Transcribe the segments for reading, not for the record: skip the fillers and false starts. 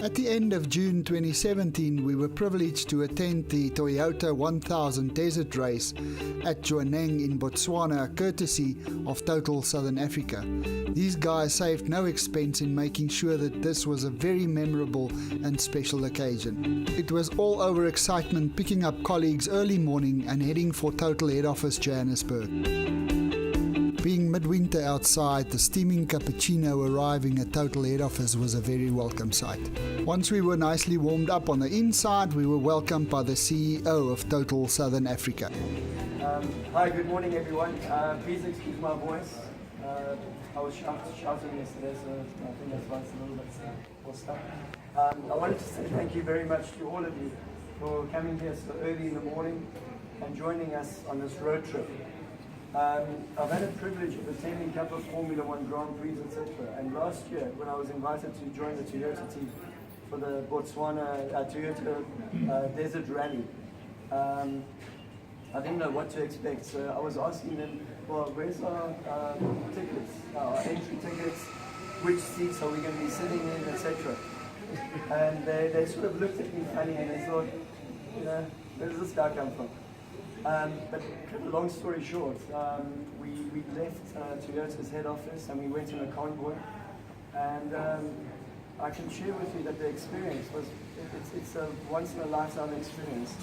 At the end of June 2017, we were privileged to attend the Toyota 1000 Desert Race at Johannesburg in Botswana, courtesy of Total Southern Africa. These guys saved no expense in making sure that this was a very memorable and special occasion. It was all over excitement, picking up colleagues early morning and heading for Total head office Johannesburg. Being midwinter outside, the steaming cappuccino arriving at Total head office was a very welcome sight. Once we were nicely warmed up on the inside, we were welcomed by the CEO of Total Southern Africa. Hi, good morning everyone. Please excuse my voice. I was shouting yesterday, so I think that's why it's a little bit forced up. I wanted to say thank you very much to all of you for coming here so early in the morning and joining us on this road trip. I've had the privilege of attending a couple of Formula One Grand Prix, etc. And last year, when I was invited to join the Toyota team for the Botswana Toyota Desert Rally, I didn't know what to expect. So I was asking them, well, where's our tickets, our entry tickets, which seats are we going to be sitting in, etc. And they sort of looked at me funny and they thought, you know, where does this guy come from? But long story short, we left Toyota's head office and we went in a convoy, and I can share with you that the experience was, it's a once in a lifetime experience,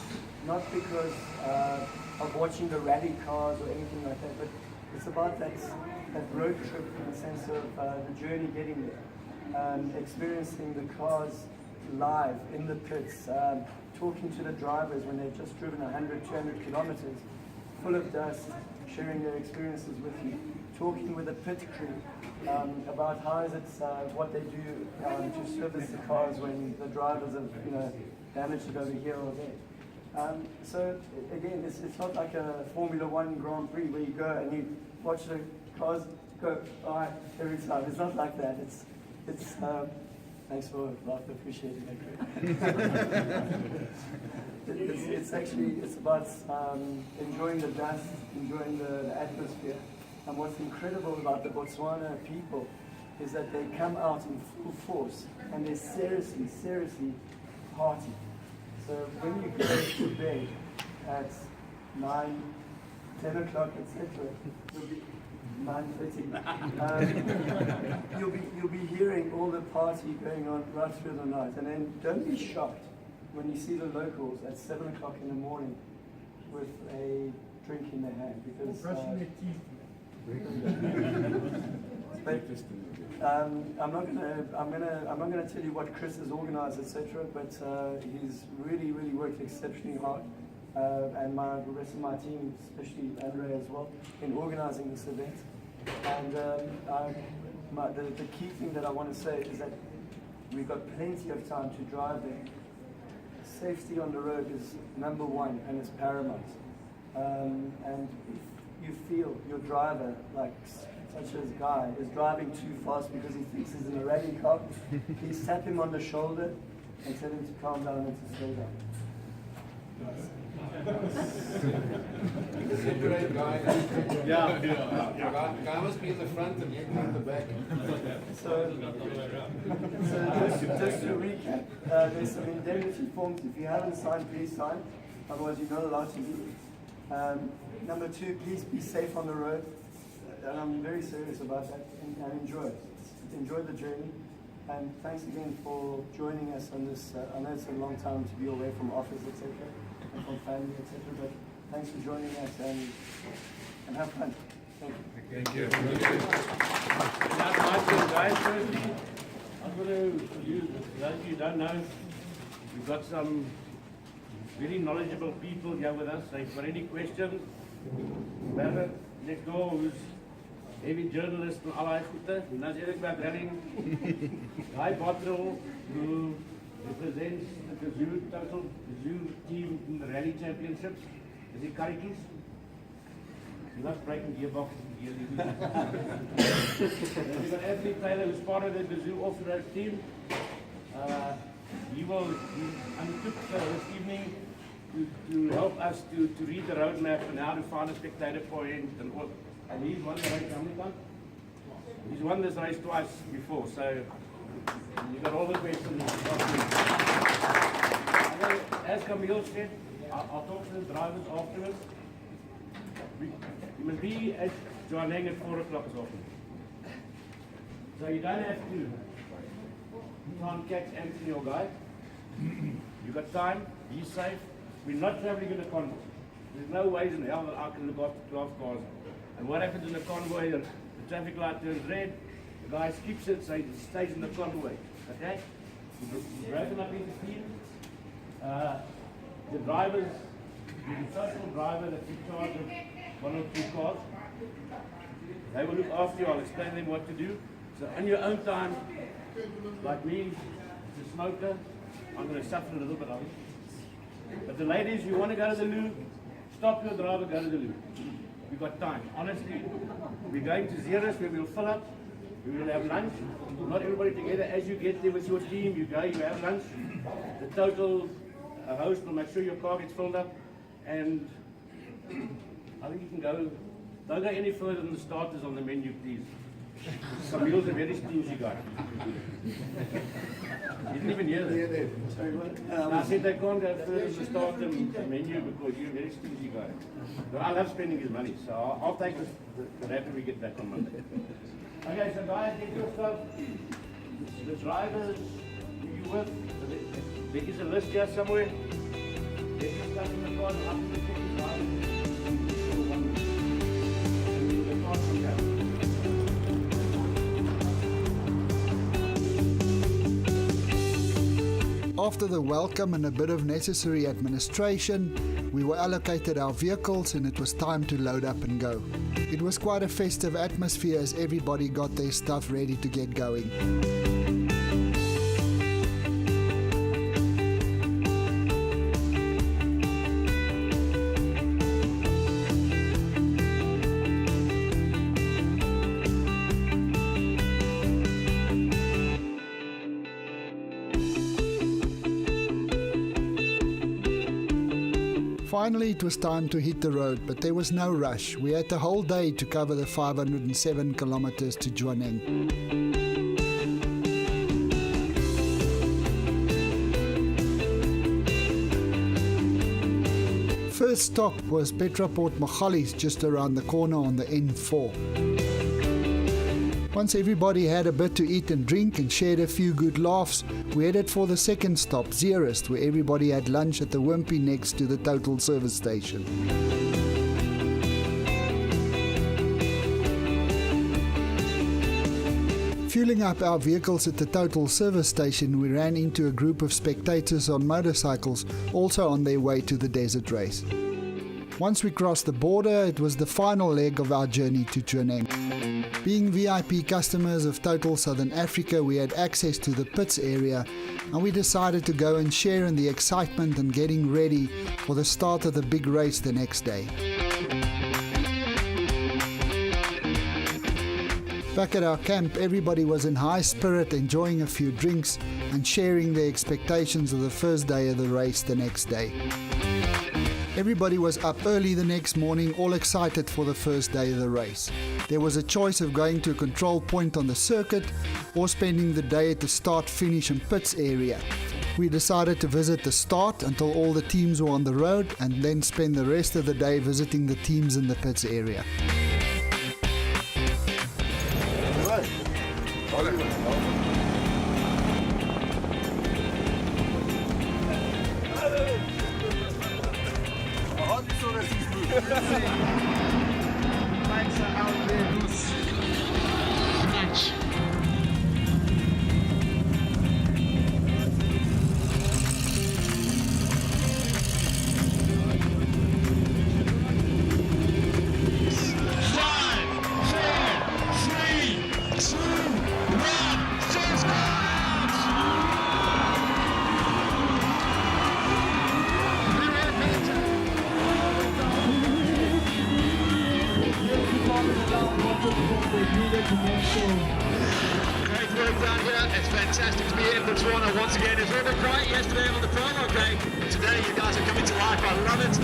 not because of watching the rally cars or anything like that, but it's about that road trip in the sense of the journey getting there, experiencing the cars live in the pits, talking to the drivers when they've just driven 100, 200 kilometers, full of dust, sharing their experiences with you, talking with the pit crew about how is it, what they do to service the cars when the drivers have, you know, damaged it over here or there. So again, it's not like a Formula One Grand Prix where you go and you watch the cars go by every time. It's not like that. It's thanks for appreciating that. It's about enjoying the dust, enjoying the atmosphere. And what's incredible about the Botswana people is that they come out in full force and they seriously party. So when you go to bed at 9, 10 o'clock, etc., 9:30. You'll be hearing all the party going on right through the night, and then don't be shocked when you see the locals at 7 o'clock in the morning with a drink in their hand, because I'm not gonna tell you what Chris has organised, etc. But he's really worked exceptionally hard. And the rest of my team, especially Andre as well, in organising this event. And the key thing that I want to say is that we've got plenty of time to drive there. Safety on the road is number one and it's paramount. And if you feel your driver, like such as Guy, is driving too fast because he thinks he's in a rally car, please tap him on the shoulder and tell him to calm down and to slow down. He's a great guy. Yeah. Guy must be in the front and you in the back. So just to recap, there's some indemnity forms. If you haven't signed, please sign. Otherwise, you're not allowed to leave. Number two, please be safe on the road. And I'm very serious about that. And enjoy it. Enjoy the journey. And thanks again for joining us on this. I know it's a long time to be away from office, etc. and from family, etc. But thanks for joining us and have fun. Thank you. Thank you. Not much, guys. Firstly, I'm going to, as you don't know, we've got some very knowledgeable people here with us. So if for any questions, Bernard next door, who's heavy journalist and allerlei goede, natuurlijk about running. Guy Bottrell, who represents the Total Kazoo team in the rally championships. Is he Karikis? You're not breaking gearboxes here. We've got Anthony Taylor, who's part of the Kazoo off-road team. He undertook this evening to help us to read the roadmap and how to find a spectator point and what. And he's won the race how many times? He's won this race twice before, so You got all the questions. As Camille said, I'll talk to the drivers afterwards. You must be at Johaneng at 4 o'clock this afternoon. So you don't have to try and catch Anthony or Guy. You got time, be safe. We're not traveling in a convoy. There's no ways in hell that I can look after 12 cars. And what happens in a convoy, the traffic light turns red, the guy skips it, so he stays in the convoy. Okay? We've broken up into teams. The drivers, the social driver that's in charge of 1 or 2 cars, they will look after you. I'll explain them what to do. So on your own time, like me, as a smoker, I'm going to suffer a little bit of it. But the ladies, you want to go to the loo, stop your driver, go to the loo. We've got time. Honestly, we're going to Zeres where we'll fill up. We will have lunch. Not everybody together. As you get there with your team, you go, you have lunch. The total host will make sure your car gets filled up. And I think you can go. Don't go any further than the starters on the menu, please. Some meals are very stingy, guy. You didn't even hear that. Sorry, what? I said they can't go further than the starter menu because you're a very stingy guy. But I love spending his money, so I'll take that after we get back on Monday. Okay, so guys, get your stuff. The drivers who you with, there is a list here somewhere. Get your stuff in the car, and after the second drivers, and the car from here. After the welcome and a bit of necessary administration, we were allocated our vehicles and it was time to load up and go. It was quite a festive atmosphere as everybody got their stuff ready to get going. Finally, it was time to hit the road, but there was no rush. We had the whole day to cover the 507 kilometers to Johaneng. First stop was Petraport Magalies, just around the corner on the N4. Once everybody had a bit to eat and drink and shared a few good laughs, we headed for the second stop, Zeres, where everybody had lunch at the Wimpy next to the Total service station. Fueling up our vehicles at the Total service station, we ran into a group of spectators on motorcycles, also on their way to the desert race. Once we crossed the border, it was the final leg of our journey to Johaneng. Being VIP customers of Total Southern Africa, we had access to the pits area, and we decided to go and share in the excitement and getting ready for the start of the big race the next day. Back at our camp, everybody was in high spirit, enjoying a few drinks and sharing their expectations of the first day of the race the next day. Everybody was up early the next morning, all excited for the first day of the race. There was a choice of going to a control point on the circuit or spending the day at the start, finish and pits area. We decided to visit the start until all the teams were on the road and then spend the rest of the day visiting the teams in the pits area. Great work down here. It's fantastic to be here in Botswana once again. It was a little bit quiet yesterday on the promo day. Today you guys are coming to life. I love it.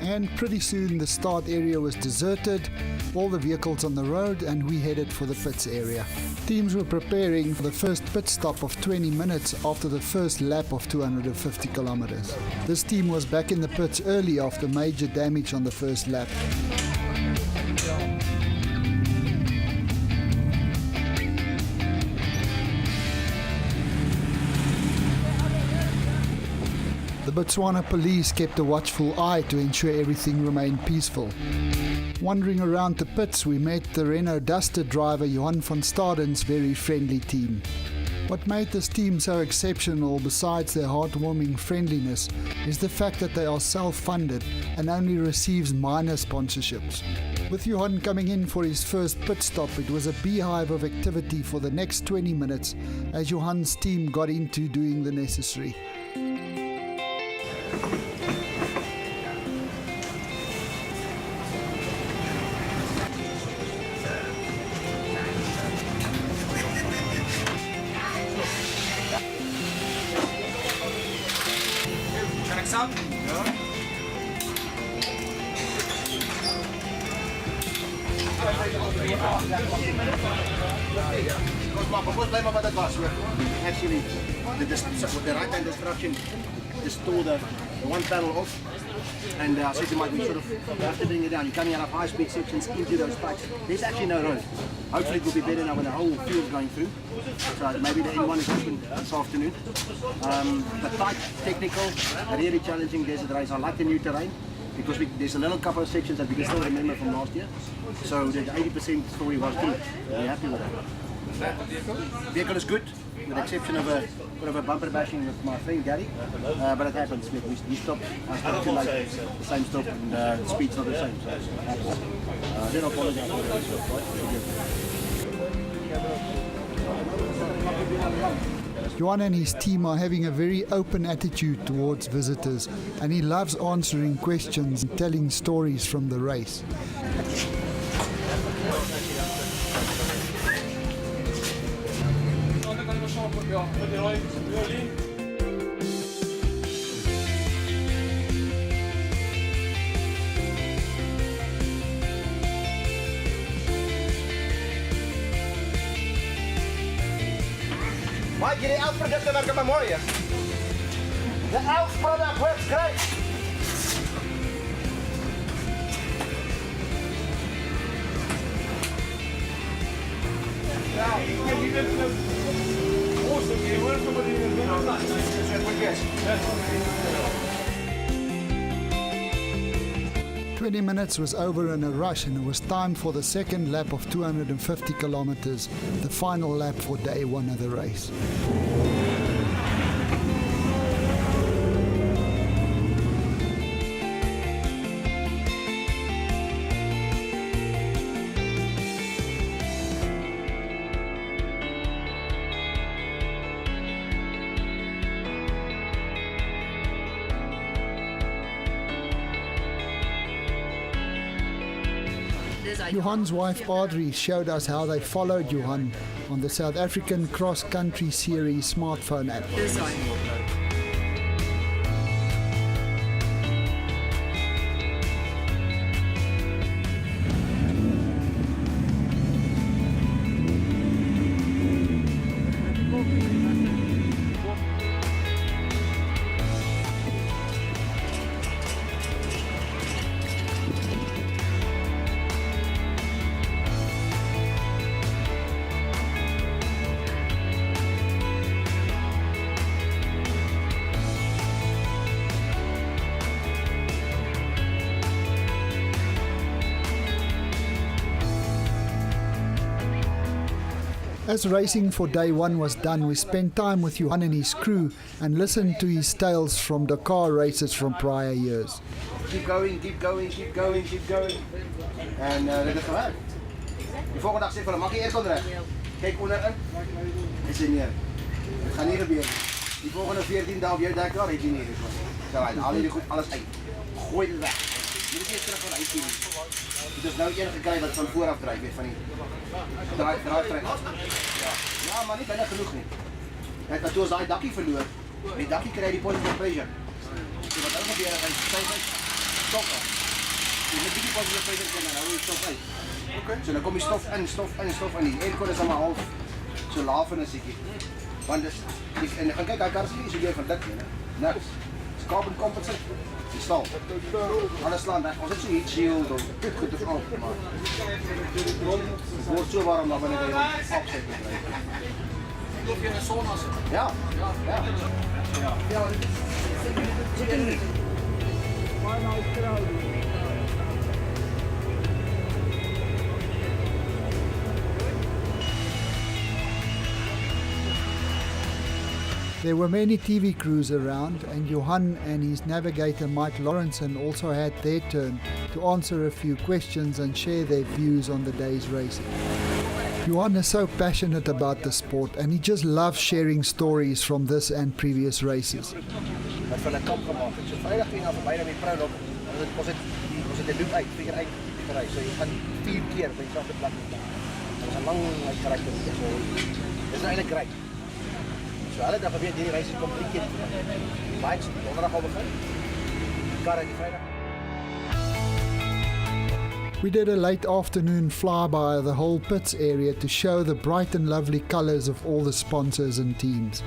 And pretty soon the start area was deserted, all the vehicles on the road, and we headed for the pits area. Teams were preparing for the first pit stop of 20 minutes after the first lap of 250 kilometers. This team was back in the pits early after major damage on the first lap. The Botswana police kept a watchful eye to ensure everything remained peaceful. Wandering around the pits, we met the Renault Duster driver Johan van Staden's very friendly team. What made this team so exceptional, besides their heartwarming friendliness, is the fact that they are self-funded and only receives minor sponsorships. With Johan coming in for his first pit stop, it was a beehive of activity for the next 20 minutes as Johan's team got into doing the necessary. Actually, the right-hand instruction is to the one panel off, and I said to Mike, we sort of have to bring it down. You're coming out of high-speed sections into those spikes. There's actually no road. Hopefully it will be better now when the whole field's going through. So maybe the N1 is open this afternoon. But tight, technical, really challenging desert race. I like the new terrain because there's a little couple of sections that we can still remember from last year. So the 80% story was good. We're happy with that. The vehicle is good, with the exception of a bit of a bumper bashing with my friend Gary, but it happens. We stopped, I stopped too late, the same stop, and the speed's not the same, so it happens. Then I'll apologize for that. Johan and his team are having a very open attitude towards visitors, and he loves answering questions and telling stories from the race. Mike, jullie elfproducten werken maar mooi, hè? De elfproduct works great! Ja, je bent een oorsprong hier hoor, somebody is going to 20 minutes was over in a rush, and it was time for the second lap of 250 kilometers, the final lap for day one of the race. Johan's wife Audrey showed us how they followed Johan on the South African Cross Country Series smartphone app. As racing for day one was done, we spent time with Johan and his crew and listened to his tales from Dakar races from prior years. Keep going, keep going, keep going, keep going. En dat is gewerkt. De volgende dag zeg ik van, mag je aircon eruit? Kijk onderin. Is er neer. Het gaat niet gebeuren. Die volgende 14 dagen op jouw dak, daar heeft hij neer. Zo, haal je er goed alles uit. Gooi het weg. Je moet eerst terug van de uitzien. Dus nou enige krijg dat van vooraf draait, weet van die. Draai trek. Ja, maar niet bijna genoeg niet. En toen als hij dakkie verloor, die dakkie krijg je positive pressure. Dus wat ook gebeuren, dan stop uit. Stoppen. Je moet die positive pressure kunnen, dan hou je stof uit. Zo dan kom je stof in, stof in, stof in. Die aircon is allemaal half zo laaf en een ziekie. Want dus, en dan kijk, hij kan zien, zo jij van dik, niks. Het is carbon composite. Die stal. Alles slaan, ons het zo heat shield of goed of op. Het wordt zo warm dat wanneer je opzet krijgt. Loop je in de sauna zitten? Ja. Zit er niet. There were many TV crews around, and Johan and his navigator Mike Lawrenson also had their turn to answer a few questions and share their views on the day's racing. Johan is so passionate about the sport, and he just loves sharing stories from this and previous races. Wat van 'n kamp gemaak het. So Vrydag ging nou verby na die Proudok. Ons het 'n loop uit, vier uit gery. So jy gaan 4 keer by dieselfde plek. Dit is 'n lang karakter. So dis eintlik great. So hulle dan gebeur hierdie reis complicated. Bikes donderdag al begin. Kar uit die Vrydag. We did a late afternoon flyby of the whole pits area to show the bright and lovely colours of all the sponsors and teams.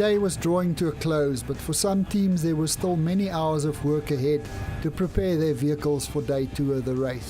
day was drawing to a close, but for some teams there were still many hours of work ahead to prepare their vehicles for day 2 of the race.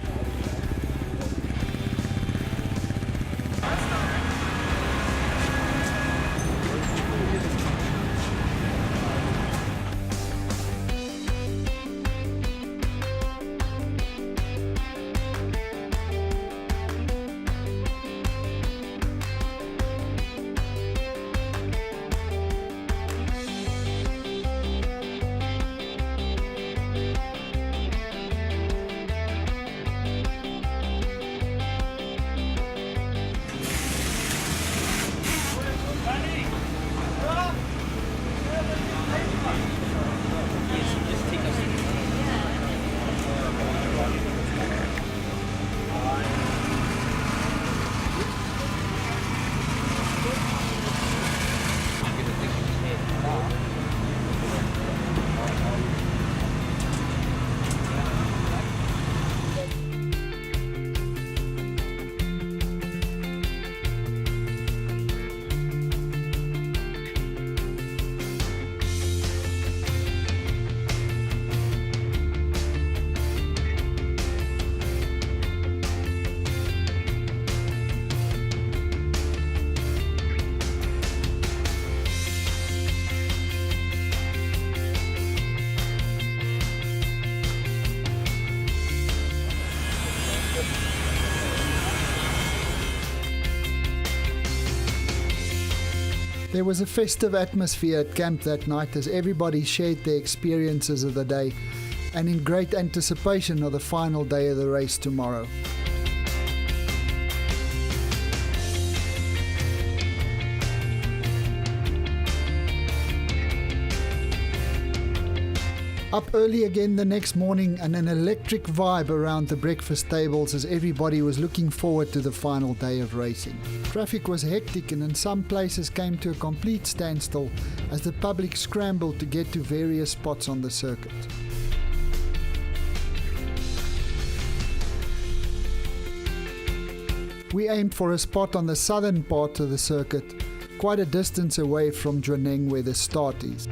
There was a festive atmosphere at camp that night as everybody shared their experiences of the day and in great anticipation of the final day of the race tomorrow. Up early again the next morning and an electric vibe around the breakfast tables as everybody was looking forward to the final day of racing. Traffic was hectic and in some places came to a complete standstill as the public scrambled to get to various spots on the circuit. We aimed for a spot on the southern part of the circuit, quite a distance away from Jwaneng where the start is.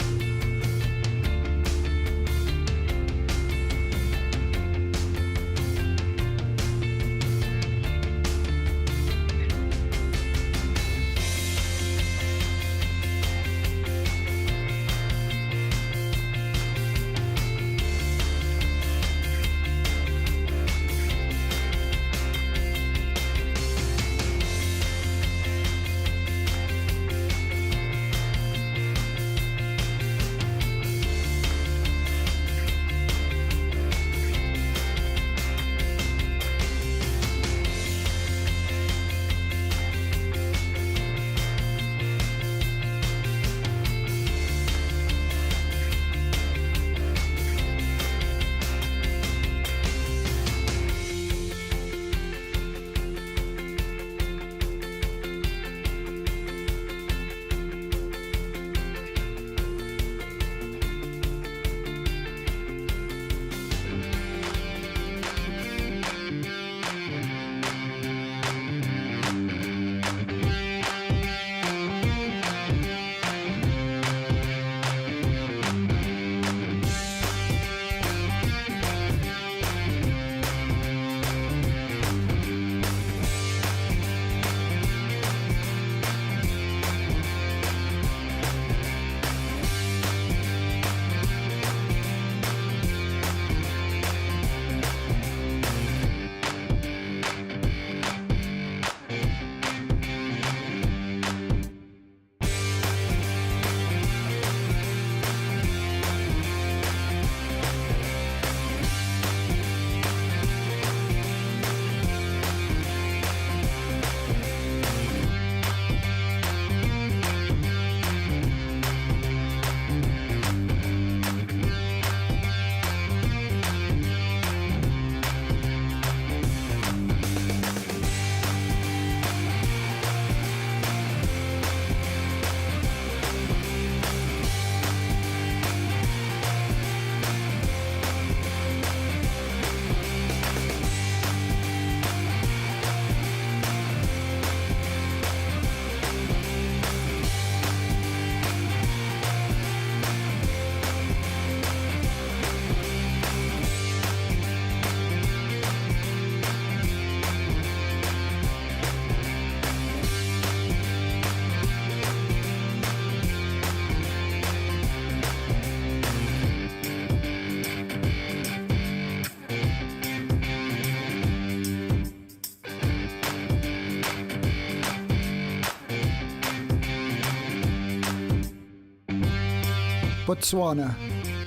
Botswana,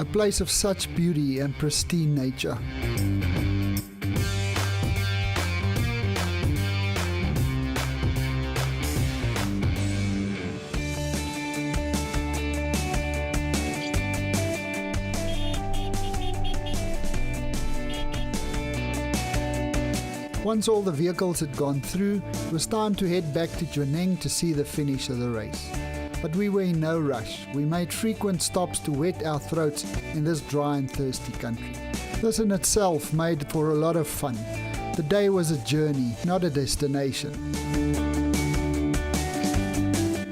a place of such beauty and pristine nature. Once all the vehicles had gone through, it was time to head back to Jwaneng to see the finish of the race. But we were in no rush. We made frequent stops to wet our throats in this dry and thirsty country. This in itself made for a lot of fun. The day was a journey, not a destination.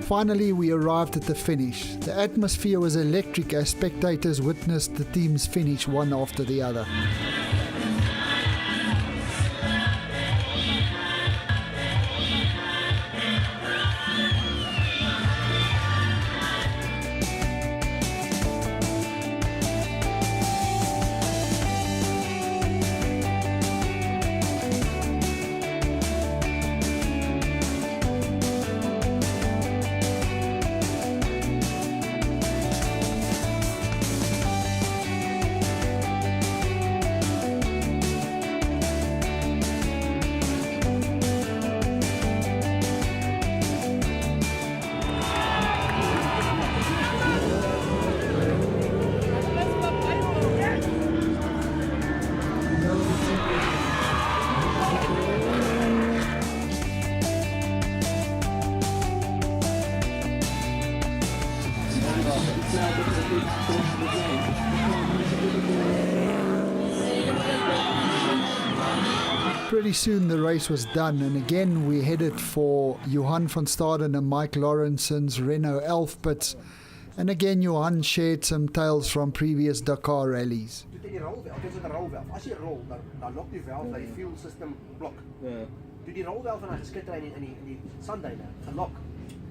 Finally, we arrived at the finish. The atmosphere was electric as spectators witnessed the teams finish one after the other. Pretty soon the race was done, and again we headed for Johan van Staden and Mike Lawrenson's Renault Elf pits, and again Johan shared some tales from previous Dakar rallies. Toe die rolwelf, dit is 'n rolwelf. As jy rol, dan loop die valve dat die fuel system blok. Ja. Toe die rolwelf van geskiter in die sandduine gelok.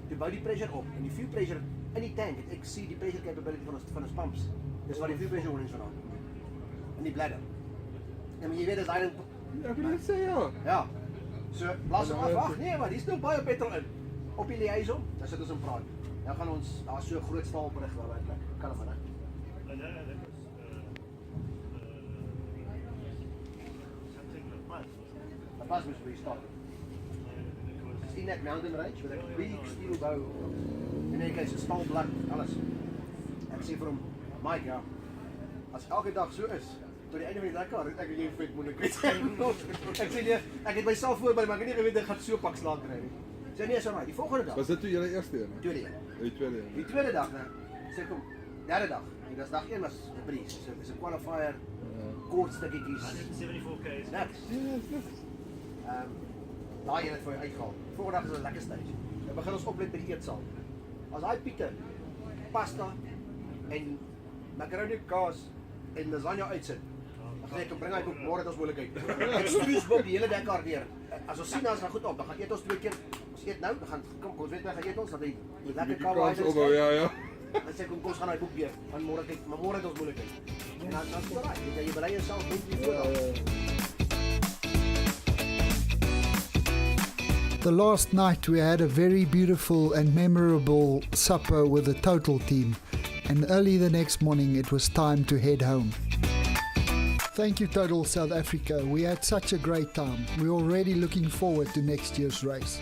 Toe bou die pressure op en die fuel pressure in die tank het exceed die pressure capability van ons pumps. Dis waar die fuel pressure hoor is vandaan. In die bladder. En jy weet as hy Ja, kan dit sê ja. ja. So blaas hom af. Ag nee, maar dis nog baie petrol in. Op die liaison, dan sit ons en praat. Nou gaan ons daar so 'n groot staalbrug waar eintlik. Kan hom aan. Pas must be stopped. It's in that mountain range with a big steel bow. In any case, a steel block, alles. Ek sê vir hom, Mike, ja, as elke dag so is, tot die einde van die Dakar, ek jy vet moet ek weet. Ek sê nee, ek het myself voorberei, maar ek het nie geweet ek gaan so pak slaag kry nie. Sê nee, so maar, die volgende dag. Was dit toe julle eerste een? Tweede een. Die tweede een. Die tweede dag, né? Sê kom, derde dag. En dis dag 1 was 'n breeze. So dis 'n qualifier, kort stukkies. 174 km. Niks. Daai een het vir jou uitgehaal. Volgende dag is 'n lekker stage. Dan begin ons oplet by die eetsaal. As daai piete, pasta en macaroni kaas en lasagne uitsit. Dan sê ek kom bring hy ook môre het ons moontlikheid. Ek stroesbok die hele Dakar deur. As ons sien as gaan goed op, dan gaan eet ons 2 keer. Ons eet nou, dan gaan kom ons weet gaan eet ons dat hy lekker carbohydrates. Ja. Dan sê kom ons gaan hy boek weer. Want môre kyk, maar môre het ons moontlikheid. En dan is dit reg. Jy berei jouself net die vooraf. The last night we had a very beautiful and memorable supper with the total team, and early the next morning it was time to head home. Thank you Total South Africa, we had such a great time. We're already looking forward to next year's race.